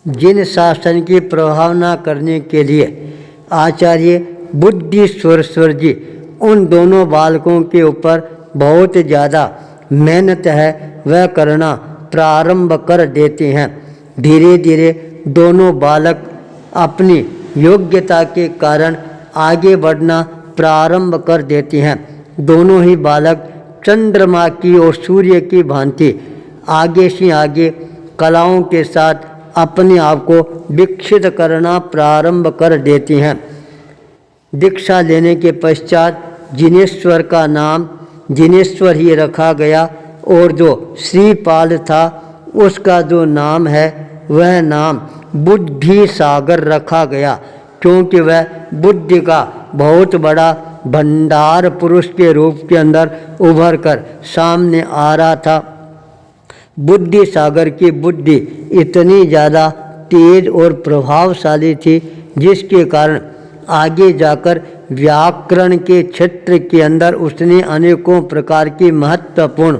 जिन शासन की प्रभावना करने के लिए आचार्य बुद्धीश्वर जी उन दोनों बालकों के ऊपर बहुत ज़्यादा मेहनत है वह करना प्रारंभ कर देते हैं। धीरे धीरे दोनों बालक अपनी योग्यता के कारण आगे बढ़ना प्रारंभ कर देते हैं। दोनों ही बालक चंद्रमा की और सूर्य की भांति आगे से आगे कलाओं के साथ अपने आप को विकसित करना प्रारंभ कर देते हैं। दीक्षा लेने के पश्चात जिनेश्वर का नाम जिनेश्वर ही रखा गया और जो श्रीपाल था उसका जो नाम है वह नाम बुद्धि सागर रखा गया, क्योंकि वह बुद्धि का बहुत बड़ा भंडार पुरुष के रूप के अंदर उभर कर सामने आ रहा था। बुद्धि सागर की बुद्धि इतनी ज़्यादा तेज और प्रभावशाली थी जिसके कारण आगे जाकर व्याकरण के क्षेत्र के अंदर उसने अनेकों प्रकार की महत्वपूर्ण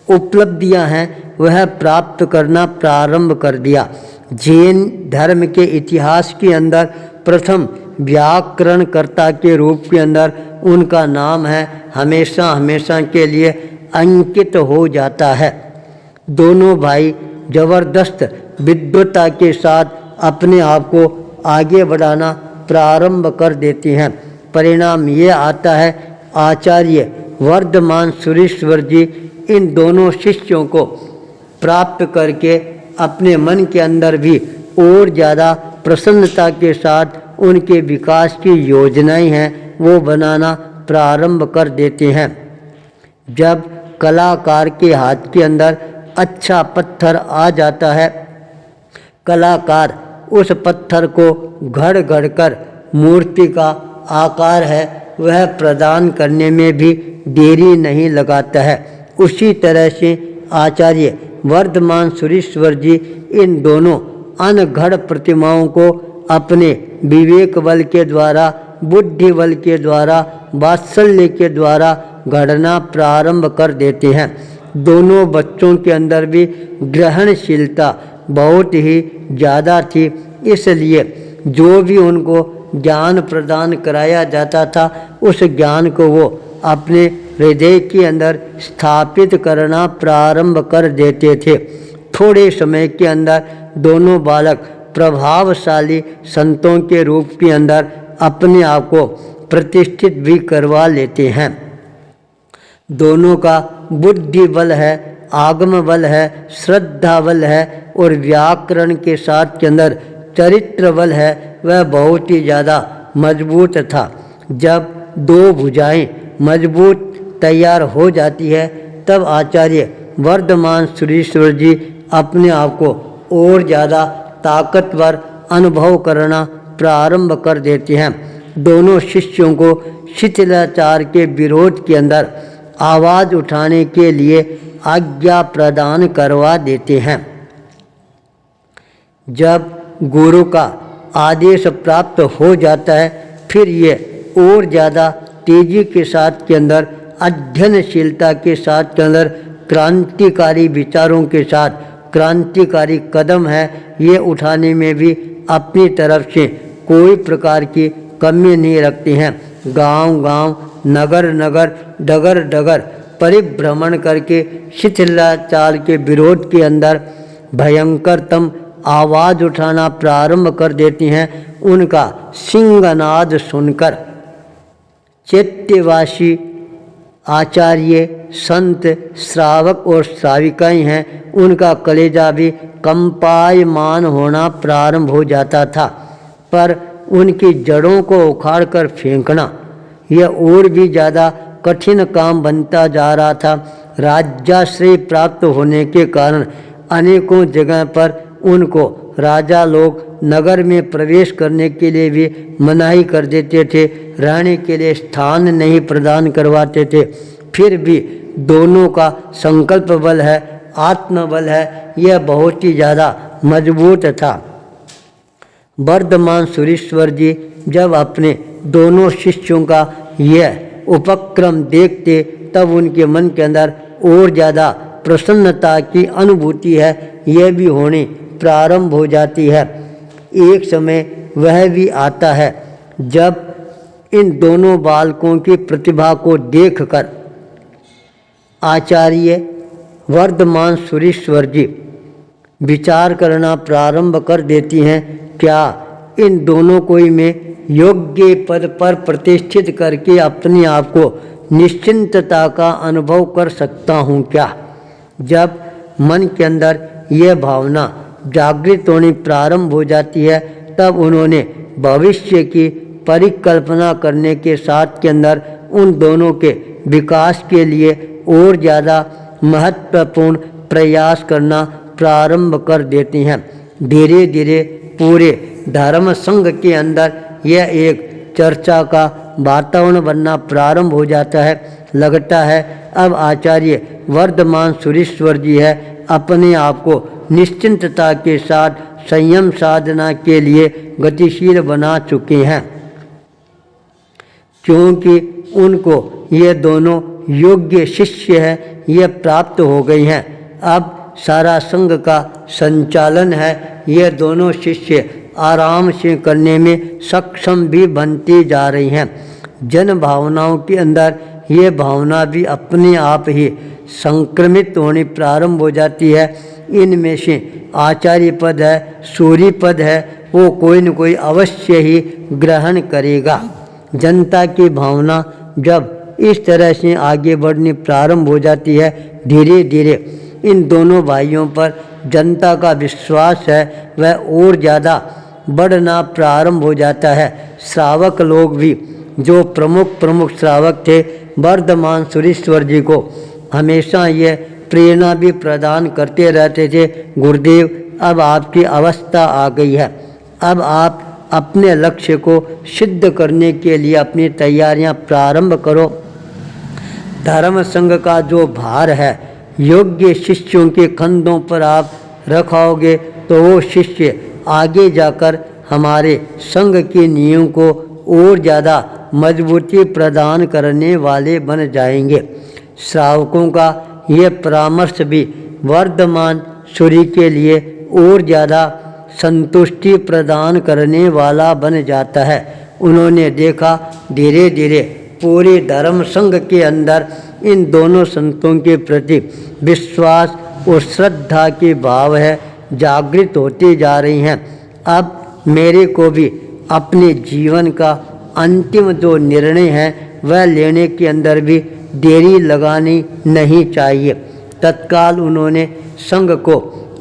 उपलब्धियां हैं वह प्राप्त करना प्रारंभ कर दिया। जैन धर्म के इतिहास के अंदर प्रथम व्याकरणकर्ता के रूप के अंदर उनका नाम है हमेशा हमेशा के लिए अंकित हो जाता है। दोनों भाई जबरदस्त विद्वता के साथ अपने आप को आगे बढ़ाना प्रारंभ कर देते हैं। परिणाम ये आता है आचार्य वर्धमान सुरेश्वर जी इन दोनों शिष्यों को प्राप्त करके अपने मन के अंदर भी और ज़्यादा प्रसन्नता के साथ उनके विकास की योजनाएं हैं वो बनाना प्रारंभ कर देते हैं। जब कलाकार के हाथ के अंदर अच्छा पत्थर आ जाता है, कलाकार उस पत्थर को घड़ घड़ कर मूर्ति का आकार है वह प्रदान करने में भी देरी नहीं लगाता है। उसी तरह से आचार्य वर्धमान सुरेश्वर जी इन दोनों अनघड़ प्रतिमाओं को अपने विवेक बल के द्वारा, बुद्धि बल के द्वारा, वात्सल्य के द्वारा गढ़ना प्रारंभ कर देते हैं। दोनों बच्चों के अंदर भी ग्रहणशीलता बहुत ही ज़्यादा थी, इसलिए जो भी उनको ज्ञान प्रदान कराया जाता था उस ज्ञान को वो अपने हृदय के अंदर स्थापित करना प्रारंभ कर देते थे। थोड़े समय के अंदर दोनों बालक प्रभावशाली संतों के रूप के अंदर अपने आप को प्रतिष्ठित भी करवा लेते हैं। दोनों का बुद्धि बल है, आगम बल है, श्रद्धा बल है और व्याकरण के साथ के अंदर चरित्र बल है वह बहुत ही ज़्यादा मजबूत था। जब दो भुजाएं मजबूत तैयार हो जाती है तब आचार्य वर्धमान सुरेश्वर जी अपने आप को और ज़्यादा ताकतवर अनुभव करना प्रारंभ कर देते हैं। दोनों शिष्यों को शिथिलाचार के विरोध के अंदर आवाज़ उठाने के लिए आज्ञा प्रदान करवा देते हैं। जब गुरु का आदेश प्राप्त हो जाता है फिर ये और ज़्यादा तेजी के साथ के अंदर अध्ययनशीलता के साथ के अंदर क्रांतिकारी विचारों के साथ क्रांतिकारी कदम है ये उठाने में भी अपनी तरफ से कोई प्रकार की कमी नहीं रखते हैं। गांव गांव, नगर नगर, डगर डगर परिभ्रमण करके शिथिलाचार के विरोध के अंदर भयंकरतम आवाज़ उठाना प्रारंभ कर देती हैं। उनका सिंहनाद सुनकर चैत्यवासी आचार्य, संत, श्रावक और श्राविकाएं हैं उनका कलेजा भी कंपायमान होना प्रारंभ हो जाता था। पर उनकी जड़ों को उखाड़ कर फेंकना यह और भी ज़्यादा कठिन काम बनता जा रहा था। राज्याश्रय प्राप्त होने के कारण अनेकों जगह पर उनको राजा लोग नगर में प्रवेश करने के लिए भी मनाही कर देते थे, रहने के लिए स्थान नहीं प्रदान करवाते थे। फिर भी दोनों का संकल्प बल है, आत्मबल है, यह बहुत ही ज़्यादा मजबूत था। वर्धमान सुरेश्वर जी जब अपने दोनों शिष्यों का यह उपक्रम देखते तब उनके मन के अंदर और ज़्यादा प्रसन्नता की अनुभूति है यह भी होनी प्रारंभ हो जाती है। एक समय वह भी आता है जब इन दोनों बालकों की प्रतिभा को देखकर आचार्य वर्धमान सुरीश्वर जी विचार करना प्रारंभ कर देती हैं, क्या इन दोनों को ही मैं योग्य पद पर प्रतिष्ठित करके अपने आप को निश्चिंतता का अनुभव कर सकता हूँ क्या? जब मन के अंदर यह भावना जागृत होनी प्रारंभ हो जाती है तब उन्होंने भविष्य की परिकल्पना करने के साथ के अंदर उन दोनों के विकास के लिए और ज़्यादा महत्वपूर्ण प्रयास करना प्रारंभ कर देती हैं। धीरे धीरे पूरे धर्म संघ के अंदर यह एक चर्चा का वातावरण बनना प्रारंभ हो जाता है। लगता है अब आचार्य वर्धमान सुरीश्वर जी है अपने आप को निश्चिंतता के साथ संयम साधना के लिए गतिशील बना चुके हैं, क्योंकि उनको ये दोनों योग्य शिष्य है ये प्राप्त हो गई हैं। अब सारा संघ का संचालन है ये दोनों शिष्य आराम से करने में सक्षम भी बनती जा रही हैं। जन भावनाओं के अंदर ये भावना भी अपने आप ही संक्रमित होनी प्रारंभ हो जाती है। इनमें से आचार्य पद है, सूर्य पद है, वो कोई न कोई अवश्य ही ग्रहण करेगा। जनता की भावना जब इस तरह से आगे बढ़नी प्रारंभ हो जाती है, धीरे धीरे इन दोनों भाइयों पर जनता का विश्वास है वह और ज़्यादा बढ़ना प्रारंभ हो जाता है। श्रावक लोग भी जो प्रमुख श्रावक थे वर्धमान सुरीश्वर जी को हमेशा ये प्रेरणा भी प्रदान करते रहते थे, गुरुदेव अब आपकी अवस्था आ गई है, अब आप अपने लक्ष्य को सिद्ध करने के लिए अपनी तैयारियां प्रारंभ करो। धर्म संघ का जो भार है योग्य शिष्यों के कंधों पर आप रखाओगे तो वो शिष्य आगे जाकर हमारे संघ की नींव को और ज़्यादा मजबूती प्रदान करने वाले बन जाएंगे। श्रावकों का ये परामर्श भी वर्धमान सूर्य के लिए और ज़्यादा संतुष्टि प्रदान करने वाला बन जाता है। उन्होंने देखा धीरे धीरे पूरे धर्म संघ के अंदर इन दोनों संतों के प्रति विश्वास और श्रद्धा के भाव है जागृत होती जा रही हैं। अब मेरे को भी अपने जीवन का अंतिम जो निर्णय है वह लेने के अंदर भी देरी लगानी नहीं चाहिए। तत्काल उन्होंने संघ को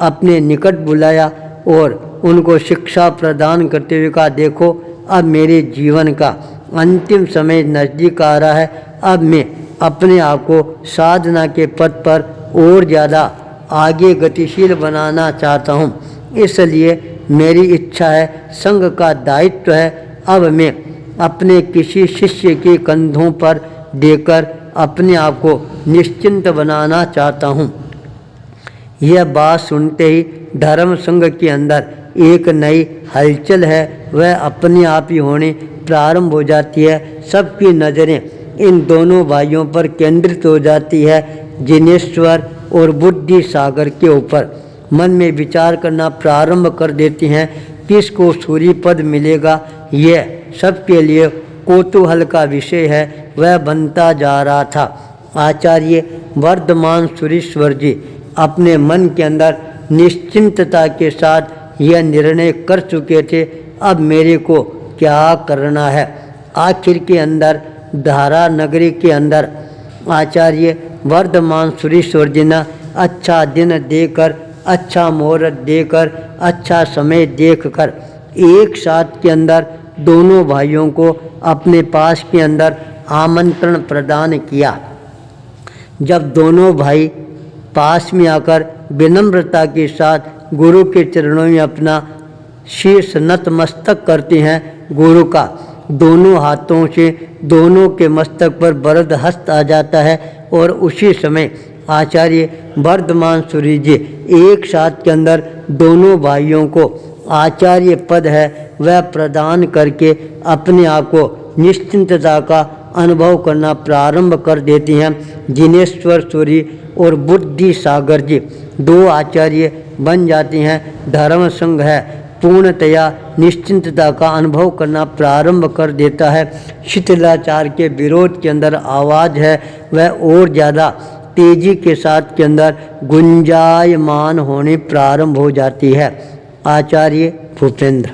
अपने निकट बुलाया और उनको शिक्षा प्रदान करते हुए कहा, देखो अब मेरे जीवन का अंतिम समय नज़दीक आ रहा है, अब मैं अपने आप को साधना के पथ पर और ज़्यादा आगे गतिशील बनाना चाहता हूँ, इसलिए मेरी इच्छा है, संघ का दायित्व है, अब मैं अपने किसी शिष्य के कंधों पर देकर अपने आप को निश्चिंत बनाना चाहता हूँ। यह बात सुनते ही धर्म संघ के अंदर एक नई हलचल है वह अपने आप ही होने प्रारंभ हो जाती है। सबकी नज़रें इन दोनों भाइयों पर केंद्रित हो जाती है, जिनेश्वर और बुद्धि सागर के ऊपर। मन में विचार करना प्रारंभ कर देती हैं किसको सूर्य पद मिलेगा। यह सबके लिए कौतूहल का विषय है वह बनता जा रहा था। आचार्य वर्धमान सुरीश्वर जी अपने मन के अंदर निश्चिंतता के साथ यह निर्णय कर चुके थे, अब मेरे को क्या करना है। आखिर के अंदर धारा नगरी के अंदर आचार्य वर्धमान सुरीश्वर जी ने अच्छा दिन देकर, अच्छा मुहूर्त देकर, अच्छा समय देखकर एक साथ के अंदर दोनों भाइयों को अपने पास के अंदर आमंत्रण प्रदान किया। जब दोनों भाई पास में आकर विनम्रता के साथ गुरु के चरणों में अपना शीर्ष नतमस्तक करते हैं, गुरु का दोनों हाथों से दोनों के मस्तक पर वरद हस्त आ जाता है और उसी समय आचार्य वर्धमान सूर्य जी एक साथ के अंदर दोनों भाइयों को आचार्य पद है वह प्रदान करके अपने आप को निश्चिंतता का अनुभव करना प्रारंभ कर देती हैं। जिनेश्वर सूर्य और बुद्धि सागर जी दो आचार्य बन जाती हैं। धर्म संघ है पूर्णतया निश्चिंतता का अनुभव करना प्रारंभ कर देता है। शिथिलाचार के विरोध के अंदर आवाज़ है वह और ज़्यादा तेजी के साथ के अंदर गुंजायमान होनी प्रारंभ हो जाती है। आचार्य भूपेंद्र।